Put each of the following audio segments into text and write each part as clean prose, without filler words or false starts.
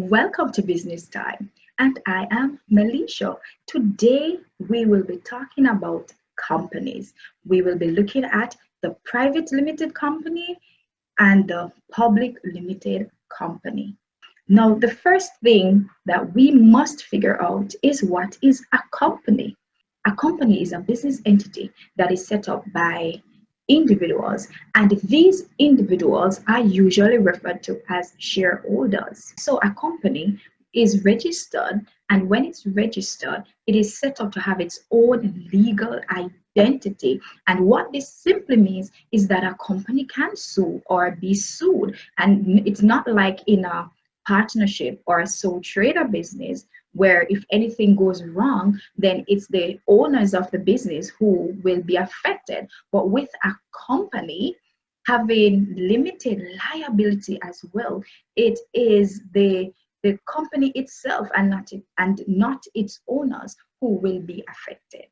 Welcome to Business Time, and I am Melisha. Today, we will be talking about companies. We will be looking at the private limited company and the public limited company. Now, the first thing that we must figure out is what is a company? A company is a business entity that is set up by individuals, and these individuals are usually referred to as shareholders. So a company is registered, and when it's registered, it is set up to have its own legal identity. And what this simply means is that a company can sue or be sued, and it's not like in a partnership or a sole trader business where if anything goes wrong, then it's the owners of the business who will be affected. But with a company having limited liability as well, it is the company itself and not its owners who will be affected.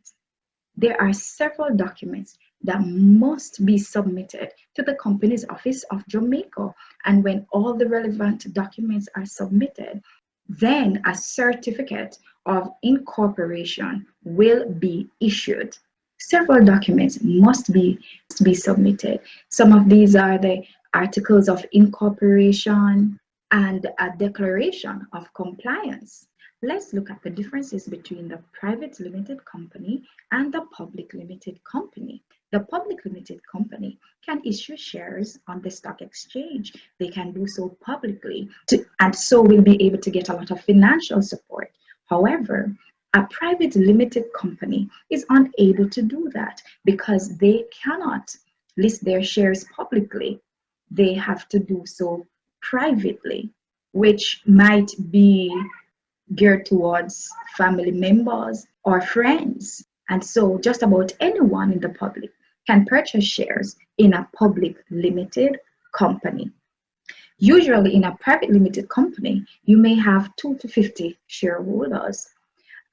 There are several documents that must be submitted to the Companies Office of Jamaica, and when all the relevant documents are submitted, then a certificate of incorporation will be issued. Several documents must be submitted. Some of these are the articles of incorporation and a declaration of compliance. Let's look at the differences between the private limited company and the public limited company. The public limited company can issue shares on the stock exchange. They can do so publicly, and so will be able to get a lot of financial support. However, a private limited company is unable to do that because they cannot list their shares publicly. They have to do so privately, which might be geared towards family members or friends. And so just about anyone in the public can purchase shares in a public limited company. Usually in a private limited company, you may have 2 to 50 shareholders.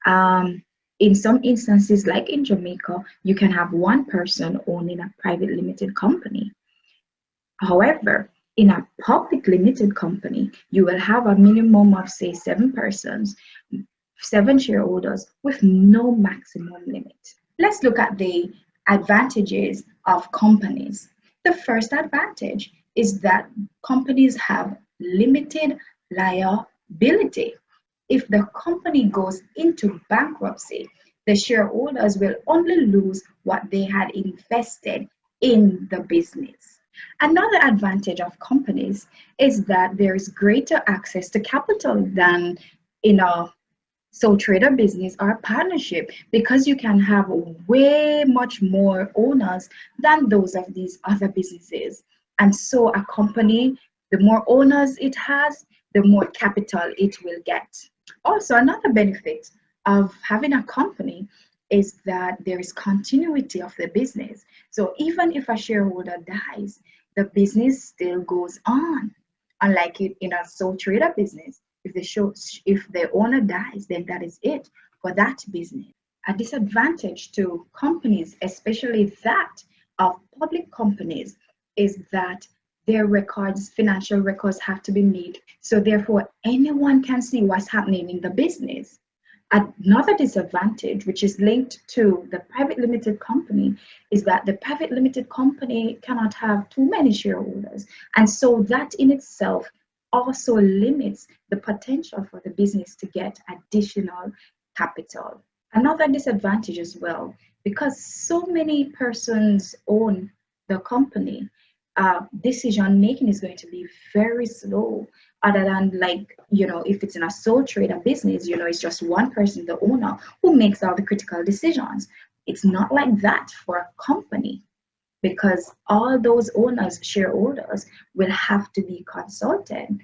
In some instances, like in Jamaica, you can have one person owning a private limited company. However, in a public limited company, you will have a minimum of, say, 7 persons, 7 shareholders with no maximum limit. Let's look at the advantages of companies. The first advantage is that companies have limited liability. If the company goes into bankruptcy, the shareholders will only lose what they had invested in the business. Another advantage of companies is that there is greater access to capital than in a sole trader business or a partnership, because you can have way much more owners than those of these other businesses. And so a company, the more owners it has, the more capital it will get. Also, another benefit of having a company is that there is continuity of the business. So even if a shareholder dies, the business still goes on. Unlike in a sole trader business, if the owner dies, then that is it for that business. A disadvantage to companies, especially that of public companies, is that their financial records have to be made. So therefore, anyone can see what's happening in the business. Another disadvantage, which is linked to the private limited company, is that the private limited company cannot have too many shareholders. And so that in itself also limits the potential for the business to get additional capital. Another disadvantage as well, because so many persons own the company, decision making is going to be very slow. Other than, like, if it's in a sole trader business, it's just one person, the owner, who makes all the critical decisions. It's not like that for a company, because all those owners, shareholders, will have to be consulted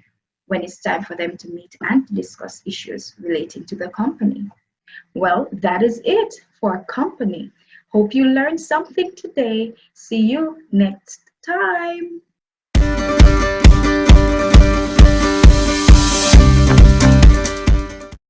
when it's time for them to meet and discuss issues relating to the company. Well, that is it for a company. Hope you learned something today. See you next time.